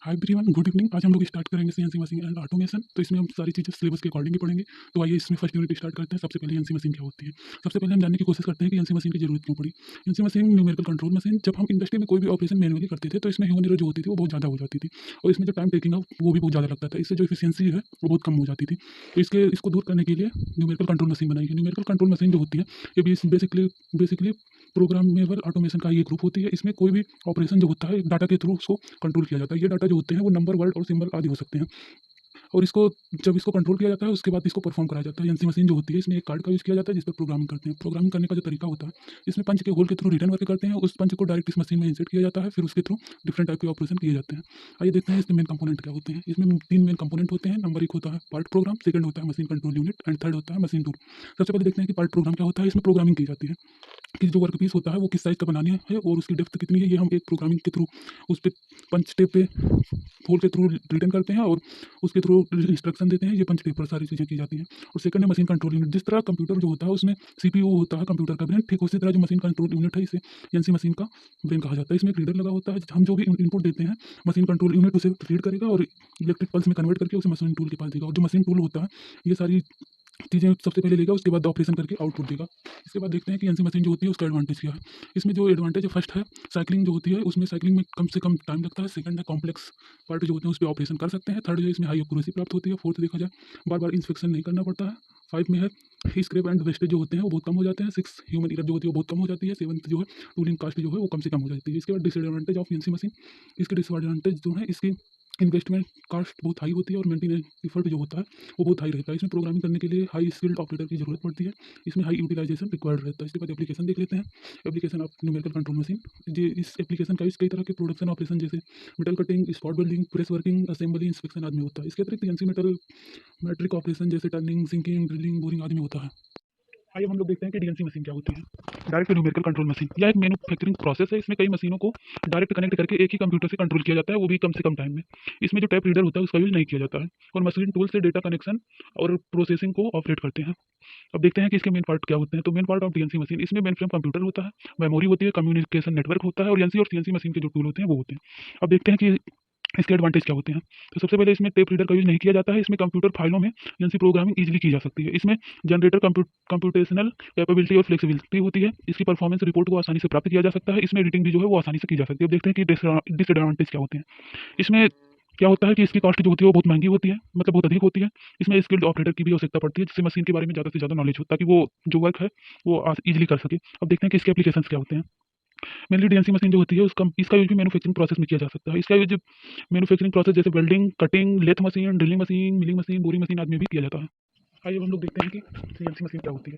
Hi everyone, good evening. आज हम लोग स्टार्ट करेंगे सीएनसी मशीन एंड ऑटोमेशन। तो इसमें हम सारी चीज़ें सिलेबस के अकॉर्डिंग ही पढ़ेंगे। तो आइए इसमें फर्स्ट यूनिट स्टार्ट करते हैं। सबसे पहले एनसी मशीन क्या होती है। सबसे पहले हम जानने की कोशिश करते हैं कि एनसी मशीन की जरूरत क्यों पड़ी। NC machine numerical control machine. जब हम इंडस्ट्री में कोई भी ऑपरेशन मैनुअली करते थे तो इसमें ह्यूमन एरर जो होती थी वो बहुत ज़्यादा हो जाती थी, और इसमें जो टाइम टेकिंग है वो भी बहुत ज़्यादा लगता था। इससे जो इफिशियंसी है वो बहुत कम हो जाती थी। तो इसको दूर करने के लिए न्यूमेरिकल कंट्रोल मशीन बनाई है। न्यूमेरिकल कंट्रोल मशीन जो होती है ये बेसिकली प्रोग्रामेबल ऑटोमेशन का ये ग्रुप होती है। इसमें कोई भी ऑपरेशन जो होता है डाटा के थ्रू उसको कंट्रोल किया जाता है। ये डाटा जो होते हैं वो नंबर, वर्ड और सिंबल आदि हो सकते हैं। और जब इसको कंट्रोल किया जाता है उसके बाद इसको परफॉर्म कराया जाता है। एनसी मशीन जो होती है इसमें एक कार्ड का यूज़ किया जाता है जिस पर प्रोग्रामिंग करते हैं। प्रोग्रामिंग करने का जो तरीका होता है इसमें पंच के होल के थ्रू रिटर्न वर्क करते हैं। उस पंच को डायरेक्ट इस मशीन में इंसर्ट किया जाता है, फिर उसके थ्रू डिफरेंट टाइप के ऑपरेशन किए जाते हैं। आइए देखते हैं इसमें मेन कंपोनेंट क्या होते हैं। इसमें तीन मेन कंपोनेंट होते हैं। नंबर एक होता है पार्ट प्रोग्राम, सेकंड होता है machine control unit and third होता है मशीन टूल। सबसे पहले देखते हैं कि पार्ट प्रोग्राम क्या होता है। इसमें प्रोग्रामिंग की जाती है कि जो वर्क पीस होता है वो किस साइज़ का बनानी है और उसकी डेप्थ कितनी है, ये हम एक प्रोग्रामिंग के थ्रू उस पे पंच टेप पे होल के थ्रू रिटर्न करते हैं और उसके थ्रू इंस्ट्रक्शन देते हैं। ये पंच टेप पर सारी चीज़ें की जाती हैं। और सेकंड है मशीन कंट्रोल यूनिट। जिस तरह कंप्यूटर जो होता है उसमें सीपीयू होता है कंप्यूटर का ब्रेन, ठीक उसी तरह जो मशीन कंट्रोल यूनिट है इसे एनसी मशीन का ब्रेन कहा जाता है। इसमें एक रीडर लगा होता है। हम जो भी इनपुट देते हैं मशीन कंट्रोल यूनिट उसे रीड करेगा और इलेक्ट्रिक पल्स में कन्वर्ट करके उसे मशीन टूल के पास देगा। और जो मशीन टूल होता है ये सारी चीज़ें सबसे पहले लेगा, उसके बाद ऑपरेशन करके आउटपुट देगा। इसके बाद देखते हैं कि एनसी मशीन जो होती है उसका एडवांटेज क्या है। इसमें जो एडवांटेज है फर्स्ट है साइक्लिंग जो होती है, उसमें साइक्लिंग में कम से कम टाइम लगता है। सेकंड है कॉम्प्लेक्स पार्ट जो होते हैं उस पर ऑपरेशन कर सकते हैं। थर्ड है इसमें हाई एक्यूरेसी प्राप्त होती है। फोर्थ देखा जाए बार बार इंस्पेक्शन नहीं करना पड़ता है। फाइव में है स्क्रैप एंड वेस्टेज जो होते हैं वो बहुत कम हो जाते हैं। सिक्स ह्यूमन एरर जो होती है वो बहुत कम हो जाती है। सेवंथ जो है टूलिंग कास्ट जो है वो कम से कम हो जाती है। इसके बाद डिसएडवांटेज ऑफ एनसी मशीन। इसके डिसएडवांटेज जो है इसकी इन्वेस्टमेंट कॉस्ट बहुत हाई होती है और मेंटेनेंस एफर्ट जो होता है वो बहुत हाई रहता है। इसमें प्रोग्रामिंग करने के लिए हाई स्किल्ड ऑपरेटर की जरूरत पड़ती है। इसमें हाई यूटिलाइजेशन रिक्वायर्ड रहता है। इसके बाद एप्लीकेशन देख लेते हैं। Application of numerical control machine. जी, इस एप्लीकेशन का यूज़ कई तरह के प्रोडक्शन ऑपरेशन जैसे metal cutting, spot welding, press working, assembly, inspection आदि में होता है। इसके अतिरिक्त एनसी मेटल मैट्रिक ऑपरेशन जैसे टर्निंग, सिंकिंग, ड्रिलिंग, बोरिंग आदि में होता है। आइए हम लोग देखते हैं कि डीएनसी मशीन क्या होती है। डायरेक्ट न्यूमेरिकल कंट्रोल मशीन यह एक मैन्युफैक्चरिंग प्रोसेस है। इसमें कई मशीनों को डायरेक्ट कनेक्ट करके एक ही कंप्यूटर से कंट्रोल किया जाता है, वो भी कम से कम टाइम में। इसमें जो टैप रीडर होता है उसका यूज नहीं किया जाता है, और मशीन टूल से डेटा कनेक्शन और प्रोसेसिंग को ऑपरेट करते हैं। अब देखते हैं कि इसके मेन पार्ट क्या होते हैं। तो main part of DNC machine, इसमें मेन फ्रेम कंप्यूटर होता है, मेमोरी होती है, कम्युनिकेशन नेटवर्क होता है, और एनसी और सीएनसी मशीन के जो टूल होते हैं वो होते हैं। अब देखते हैं कि इसके एडवांटेज क्या होते हैं। तो सबसे पहले इसमें टेप रीडर का यूज नहीं किया जाता है। इसमें कंप्यूटर फाइलों में एनसी प्रोग्रामिंग इजीली की जा सकती है। इसमें जनरेटर कंप्यूटेशनल कैपेबिलिटी और फ्लेक्सिबिलिटी होती है। इसकी परफॉर्मेंस रिपोर्ट को आसानी से प्राप्त किया जा सकता है। इसमें एडिटिंग भी जो है वो आसानी से की जा सकती है। अब देखते हैं कि डिसएडवांटेज क्या होते हैं। इसमें क्या होता है कि इसकी कॉस्ट जो होती है वो बहुत महंगी होती है, मतलब बहुत अधिक होती है। इसमें स्किल्ड ऑपरेटर की भी आवश्यकता पड़ती है जिससे मशीन के बारे में ज़्यादा से ज़्यादा नॉलेज हो, ताकि वो जो वर्क है वो ईजिली कर सके। अब देखते हैं कि इसके एप्लीकेशन क्या होते हैं। मेनली डीएनसी मशीन जो होती है उसका इसका यूज भी मैन्युफैक्चरिंग प्रोसेस में किया जा सकता है। इसका यूज मैन्युफैक्चरिंग प्रोसेस जैसे welding, cutting, lathe machine, drilling machine, milling machine, boring machine आदि में भी किया जाता है। आइए अब हम लोग देखते हैं कि सीएनसी मशीन क्या होती है।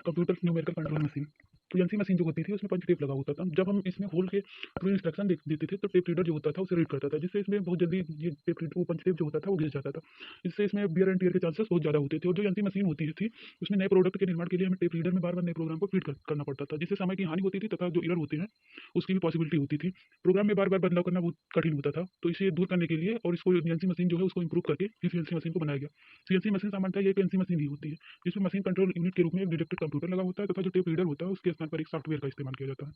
Computer numerical control machine. तो एनसी मशीन जो होती थी उसमें पंच टेप लगा होता था। जब हम इसमें होल के थ्रू इंस्ट्रक्शन देते थे तो टेप रीडर जो होता था उसे रीड करता था, जिससे इसमें बहुत जल्दी ये वो पंच टेप जो होता था वो घिस जाता था। इससे इसमें बियर एंड टीयर के चांसेस बहुत ज़्यादा होते थे। और जो एनसी मशीन होती थी उसमें नए प्रोडक्ट के निर्माण के लिए हमें टेप रीडर में बार बार नए प्रोग्राम को करना पड़ता था, जिससे समय की हानि होती थी तथा जो एरर होते हैं उसकी भी पॉसिबिलिटी होती थी। प्रोग्राम में बार बार बदलाव करना बहुत कठिन होता था। तो इसे दूर करने के लिए और इसको एनसी मशीन जो है उसको इंप्रूव करके फिर सीएनसी मशीन को बनाया गया। सीएनसी मशीन सामान्यतः ये एनसी मशीन ही होती है जिसमें मशीन कंट्रोल यूनिट के रूप में एक डिटेक्टेड कंप्यूटर लगा होता है तथा जो टेप रीडर होता है उसके स्थान पर एक सॉफ्टवेयर का इस्तेमाल किया जाता है।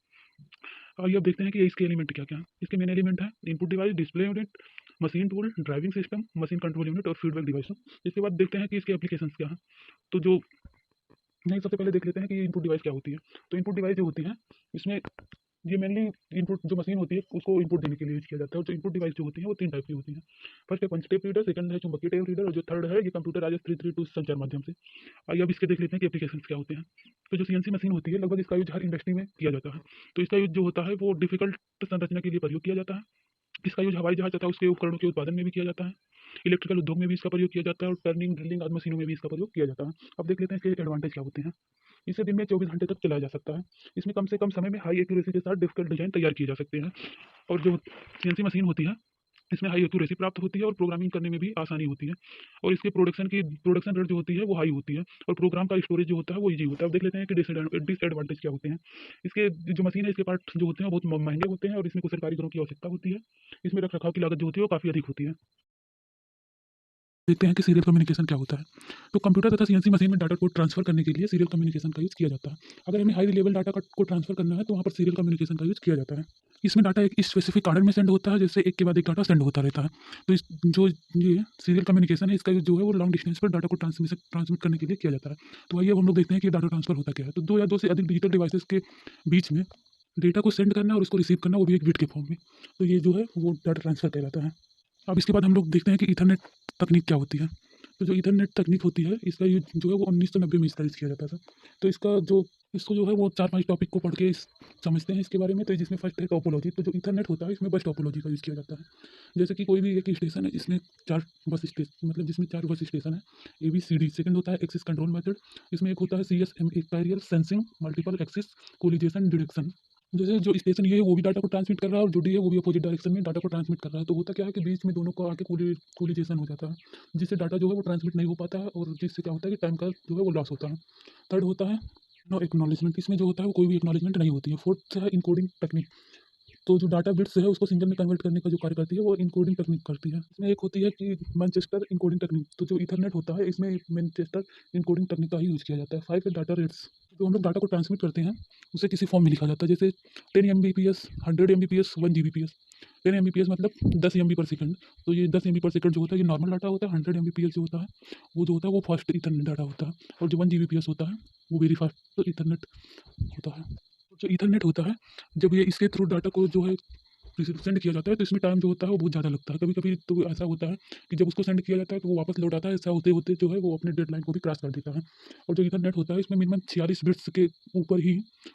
आइए अब देखते हैं कि इसके एलिमेंट क्या क्या हैं। इसके मेन एलिमेंट है input device, display unit, machine tool, driving system, machine control unit और फीडबैक डिवाइस। इसके बाद देखते हैं कि इसके एप्लीकेशंस क्या हैं। तो जो नहीं, सबसे पहले देख लेते हैं कि इनपुट डिवाइस क्या होती है। तो इनपुट डिवाइस जो होती है इसमें ये मेनली इनपुट जो मशीन होती है उसको इनपुट देने के लिए यूज किया जाता है। और जो इनपुट डिवाइस जो होती है वो तीन टाइप की होती है। फर्स्ट है पंच टेप रीडर, सेकंड है चुंबकीय टेप रीडर, और जो थर्ड है ये कंप्यूटर आईएस 332 संचार माध्यम से। आइए अब इसके देख लेते हैं कि एप्लीकेशंस क्या होते हैं। तो जो सीएनसी मशीन होती है लगभग इसका यूज हर इंडस्ट्री में किया जाता है। तो इसका यूज जो होता है वो डिफिकल्ट संरचना के लिए प्रयोग किया जाता है। इसका यूज हवाई जहाज तथा उसके उपकरणों के उत्पादन में भी किया जाता है। इलेक्ट्रिकल उद्योग में भी इसका प्रयोग किया जाता है और टर्निंग, ड्रिलिंग आदि मशीनों में भी इसका प्रयोग किया जाता है। अब देख लेते हैं इसके एडवांटेज क्या होते हैं। इसे दिन में 24 घंटे तक चलाया जा सकता है। इसमें कम से कम समय में हाई एक्यूरेसी के साथ डिफिकल्ट डिजाइन तैयार किए जा सकते हैं। और जो सीएनसी मशीन होती है इसमें हाई एक्यूरेसी प्राप्त होती है और प्रोग्रामिंग करने में भी आसानी होती है। और इसके प्रोडक्शन रेट जो होती है वो हाई होती है, और प्रोग्राम का स्टोरेज जो होता है वो ईजी होता है। अब देख लेते हैं कि डिसएडवांटेज क्या होते हैं। इसके जो मशीन है इसके पार्ट जो होते हैं वो बहुत महंगे होते हैं और इसमें कुछ सरकारी घरों की आवश्यकता होती है। इसमें रख रखाव की लागत जो होती है वो काफ़ी अधिक होती है। देखते हैं कि सीरियल कम्युनिकेशन क्या होता है। तो कंप्यूटर तथा सीएनसी मशीन में डाटा को ट्रांसफर करने के लिए सीरियल कम्युनिकेशन का यूज़ किया जाता है। अगर हमें हाई लेवल डाटा को ट्रांसफर करना है तो वहाँ पर सीरियल कम्युनिकेशन का यूज़ किया जाता है। इसमें डाटा एक स्पेसिफिक ऑर्डर में सेंड होता है, जैसे एक के बाद एक डाटा सेंड होता रहता है। तो इस जो ये सीरियल कम्युनिकेशन है, इसका यूज़ जो है वो लॉन्ग डिस्टेंस पर डाटा को ट्रांसमिट करने के लिए किया जाता है। तो आइए अब हम लोग देखते हैं कि डाटा ट्रांसफर होता क्या है। तो 2 या 2 से अधिक डिजिटल डिवाइसेस के बीच में डेटा को सेंड करना और उसको रिसीव करना, वो भी एक बिट के फॉर्म में। तो ये जो है वो डाटा ट्रांसफर कहलाता है। अब इसके बाद हम लोग देखते हैं कि ईथरनेट तकनीक क्या होती है। तो जो ईथरनेट तकनीक होती है, इसका यूज़ जो है वो 1990 में इसका यूज़ किया जाता था। तो इसको जो है वो 4-5 टॉपिक को पढ़ के समझते हैं इसके बारे में। तो जिसमें फर्स्ट है टोपोलॉजी। तो जो ईथरनेट होता है, इसमें बस टोपोलॉजी का यूज़ किया जाता है। जैसे कि कोई भी एक स्टेशन है, इसमें 4 जिसमें 4 बस स्टेशन है, ABCD। सेकंड होता है एक्सेस कंट्रोल मेथड। इसमें एक होता है CSM, एक्सपीरियल sensing multiple access collision deduction. जैसे जो स्टेशन ये है वो भी डाटा को ट्रांसमिट कर रहा है, और जो डी है वो भी अपोजिट डायरेक्शन में डाटा को ट्रांसमिट कर रहा है। तो होता क्या है कि बीच में दोनों को आके कोलिजेशन हो जाता है, जिससे डाटा जो है वो ट्रांसमिट नहीं हो पाता है, और जिससे क्या होता है कि टाइम का जो है वो लॉस होता है। थर्ड होता है नो एक्नॉलेजमेंट। इसमें जो होता है वो कोई भी एक्नॉलेजमेंट नहीं होती है। फोर्थ है इनकोडिंग टेक्निक। तो जो डाटा बिट्स है उसको सिंगल में कन्वर्ट करने का जो कार्य करती है वो इनकोडिंग टेक्निक करती है। इसमें एक होती है कि मैनचेस्टर इनकोडिंग टेक्निक। तो जो ईथरनेट होता है, इसमें मैनचेस्टर इनकोडिंग टेक्निक का ही यूज़ किया जाता है। 5 है डाटा रेट्स। जो हम लोग डाटा को ट्रांसमिट करते हैं, उसे किसी फॉर्म में लिखा जाता है, जैसे 10 एमबीपीएस, 100 एमबीपीएस, 1 जीबीपीएस। 10 एमबीपीएस मतलब 10 एमबी पर सेकंड। तो ये 10 एमबी पर सेकंड जो होता है ये नॉर्मल डाटा होता है। 100 एमबीपीएस जो होता है वो फास्ट ईथरनेट डाटा होता है। और जो 1 जीबीपीएस होता है वो वेरी फास्ट ईथरनेट होता है। जो ईथरनेट होता है, जब ये इसके थ्रू डाटा को जो है सेंड किया जाता है, तो इसमें टाइम जो होता है वो बहुत ज़्यादा लगता है। कभी-कभी तो ऐसा होता है कि जब उसको सेंड किया जाता है तो वो वापस लौट आता है। ऐसा होते-होते जो है वो अपने डेडलाइन को भी क्रॉस कर देता है। और जो ईथरनेट होता है, इसमें मिनिमम 46 बिट्स के ऊपर ही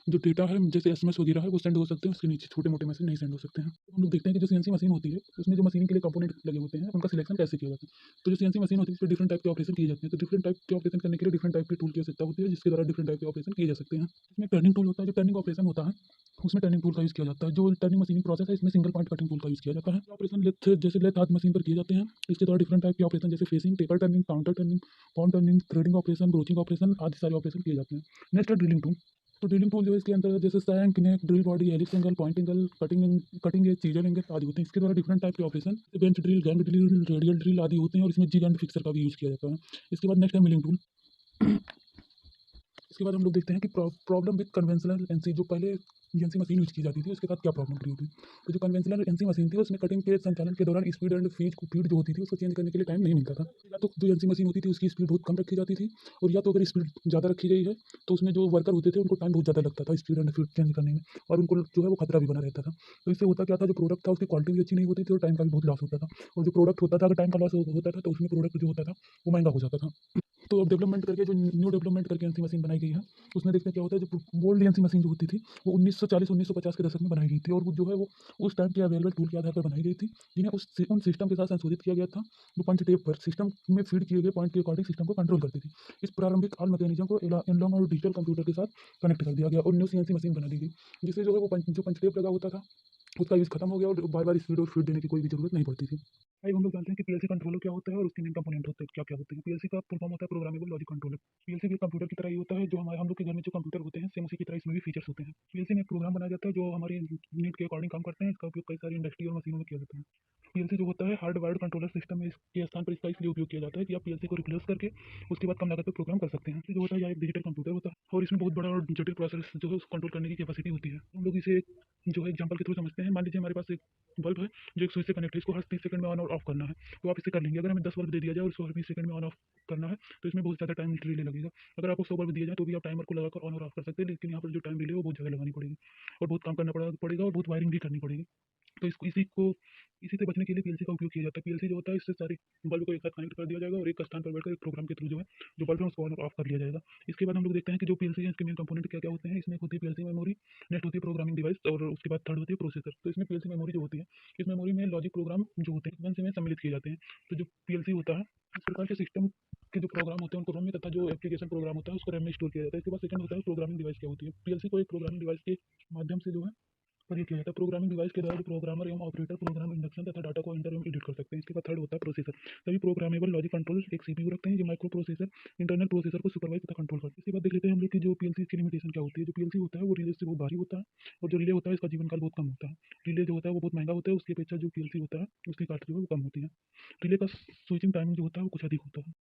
जो डेटा है, जैसे एसएमएस वगैरह है, वो सेंड हो सकते हैं। उसके नीचे छोटे-मोटे मैसेज नहीं सेंड हो सकते हैं। तो हम लोग देखते हैं कि जो सीएनसी मशीन होती है, उसमें जो मशीन के लिए कंपोनेंट लगे होते हैं, उनका सिलेक्शन कैसे किया जाता है। तो जो सीएनसी मशीन होती है, इसमें डिफरेंट टाइप के ऑपरेशन किए जाते हैं। तो डिफरेंट टाइप के ऑपरेशन करने के लिए डिफरेंट टाइप के टूल की आवश्यकता होती है, जिसके द्वारा डिफरेंट टाइप के ऑपरेशन किए जा सकते हैं। इसमें टर्निंग टूल होता है। जो टर्निंग ऑपरेशन होता है, उसमें टर्निंग टूल का यूज़ किया जाता है। जो टर्निंग मशीनिंग प्रोसेस है, इसमें सिंगल पॉइंट कटिंग टूल का यूज़ किया जाता है। ऑपरेशन लेथ हाथ मशीन पर किए जाते हैं। इसके द्वारा डिफरेंट टाइप के ऑपरेशन जैसे facing, taper turning, counter turning, pawn turning, threading operation, broaching operation आदि सारे ऑपरेशन किए जाते हैं। नेक्स्ट है ड्रिलिंग टूल। तो ड्रिलिंग टूल जो है इसके अंदर जैसे shank, neck, drill body, helix angle, point angle, cutting edge, chisel angle आदि होते हैं। इसके द्वारा डिफरेंट टाइप के operation bench drill, gang drill, radial drill आदि होते हैं, और इसमें जिग एंड फिक्सर का भी यूज़ किया जाता है। इसके बाद नेक्स्ट है मिलिंग टूल। इसके बाद हम लोग देखते हैं कि प्रॉब्लम विद कन्वेंशनल एनसी। जो पहले एनसी मशीन यूज की जाती थी, उसके साथ क्या प्रॉब्लम क्रिएट हुई। तो जो कन्वेंशनल एनसी मशीन थी, उसमें कटिंग के संचालन के दौरान स्पीड एंड फीड जो होती थी, उसको चेंज करने के लिए टाइम नहीं मिलता था। या तो जो एनसी मशीन होती थी उसकी स्पीड बहुत कम रखी जाती थी, और या तो अगर स्पीड ज़्यादा रखी गई है तो उसमें जो वर्कर होते थे उनको टाइम बहुत ज़्यादा लगता था स्पीड एंड फीड चेंज करने में, और उनको जो है वो खतरा भी बना रहता था। तो इससे होता क्या था, जो प्रोडक्ट था उसकी क्वालिटी भी अच्छी नहीं होती थी, और टाइम का भी बहुत लॉस होता था। और जो प्रोडक्ट होता था, अगर टाइम का लॉस होता था, तो उसमें प्रोडक्ट जो होता था वो महंगा हो जाता था। तो अब डेवलपमेंट करके जो न्यू डेवलपमेंट करके एनसी मशीन बनाई गई है, उसमें देखते हैं क्या होता है। जो ओल्ड एनसी मशीन जो होती थी, वो 1940-1950 के दशक में बनाई गई थी, और वो जो है वो उस टाइम के अवेलेबल टूल के आधार पर बनाई गई थी, जिन्हें उन सिस्टम के साथ संशोधित किया गया था, जो पंच टेप पर सिस्टम में फीड किए गए पॉइंट के अकॉर्डिंग सिस्टम को कंट्रोल करती थी। इस प्रारंभिक ऑल मैकेनिज्म को एनलॉग और डिजिटल कंप्यूटर के साथ कनेक्ट कर दिया गया, और न्यू सीएनसी मशीन बना दी गई, जिससे जो है वो जो पंच टेप लगा होता था उसका यूज़ खत्म हो गया, और बार बार स्पीड और फीड देने की कोई भी जरूरत नहीं पड़ती थी। भाई हम लोग जानते हैं कि पीएलसी कंट्रोलर क्या होता है, और उसके मेन कंपोनेंट होते हैं क्या क्या होते हैं। पीएलसी का फुल फॉर्म होता है प्रोग्रामेबल लॉजिक कंट्रोलर। पीएलसी भी कंप्यूटर की तरह ही होता है। जो हमारे हम लोग के घर में जो कंप्यूटर होते हैं, सेम उसी की तरह इसमें भी फीचर्स होते हैं। पीएलसी में एक प्रोग्राम बनाया जाता है जो हमारी नीड के अकॉर्डिंग काम करते हैं। इसका उपयोग कई सारी इंडस्ट्री और मशीनों में किया जाता है। पीएलसी जो होता है हार्ड वायर्ड कंट्रोलर सिस्टम में, इसके स्थान पर इसका इसलिए उपयोग किया जाता है कि आप पीएलसी को रिप्लेस करके उसके बाद कम लागत पर प्रोग्राम कर सकते हैं। जो होता है यह एक डिजिटल कंप्यूटर होता है, और इसमें बहुत बड़ा और जटिल प्रोसेस जो है कंट्रोल करने की कैपेसिटी होती है। हम लोग इसे जो है एग्जाम्पल के थ्रू समझते हैं। मान लीजिए हमारे पास एक बल्ब है जो एक स्विच से कनेक्ट है, इसको हर 30 सेकंड में ऑन और ऑफ करना है। तो आप इसे कर लेंगे। अगर हमें 10 बल्ब दे दिया जाए और इसको हर 20 सेकंड में ऑन ऑफ करना है, तो इसमें बहुत ज़्यादा टाइम डिले लगेगा। अगर आपको 100 बल्ब दिया जाए तो भी आप टाइमर को लगाकर ऑन और ऑफ कर सकते हैं, लेकिन यहाँ पर जो टाइम डिले है वो बहुत ज़्यादा लगानी पड़ेगी, और बहुत काम करना पड़ेगा, और बहुत वायरिंग भी करनी पड़ेगी। तो इसी से बचने के लिए पीएलसी का उपयोग किया जाता है। पीएलसी जो होता है, इससे सारी बल्ब को एक साथ कनेक्ट कर दिया जाएगा, और एक स्थान पर बैठकर एक प्रोग्राम के थ्रू जो है जो बल्ब है उसको ऑन और ऑफ कर लिया जाएगा। इसके बाद हम लोग देखते हैं कि जो पीएलसी है इसके मेन कंपोनेंट क्या क्या होते हैं। इसमें एक होती है पीएलसी मेमोरी, नेक्स्ट होती है प्रोग्रामिंग डिवाइस, और उसके बाद थर्ड होती है प्रोसेसर। तो इसमें पीएलसी मेमोरी जो होती है, इस मेमोरी में लॉजिक प्रोग्राम जो होते हैं में सम्मिलित किए जाते हैं। तो जो पीएलसी होता है, इस प्रकार के सिस्टम के जो प्रोग्राम होते हैं उनको रोम में, तथा जो एप्लीकेशन प्रोग्राम होता है उसको रैम में स्टोर किया जाता है। इसके बाद सेकंड होता है प्रोग्रामिंग डिवाइस क्या होती है। पीएलसी को एक प्रोग्रामिंग डिवाइस के माध्यम से जो है पर ये किया जाता है प्रोग्रामिंग डिवाइस के द्वारा जो प्रोग्रामर एवं ऑपरेटर प्रोग्राम इंस्ट्रक्शन तथा डाटा को एंटर एवं एडिट कर सकते हैं। इसके बाद थर्ड होता है प्रोसेसर। सभी प्रोग्रामेबल लॉजिक कंट्रोल एक सीपीयू रखते हैं जो माइक्रो प्रोसेसर इंटरनल प्रोसेसर को सुपरवाइज तथा कंट्रोल करते हैं। इसके बाद देख लेते हैं हम लोग कि जो पीएलसी की लिमिटेशन क्या होती है। जो पीएलसी होता है वो रिले से बहुत भारी होता है और जो रिले होता है इसका जीवन काल बहुत कम होता है। रिले जो होता है वो बहुत महंगा होता है, उसकी अपेक्षा जो पीएलसी होता है उसकी कास्ट जो है वो कम होती है। रिले का स्विचिंग टाइमिंग जो होता है वो कुछ अधिक होता है।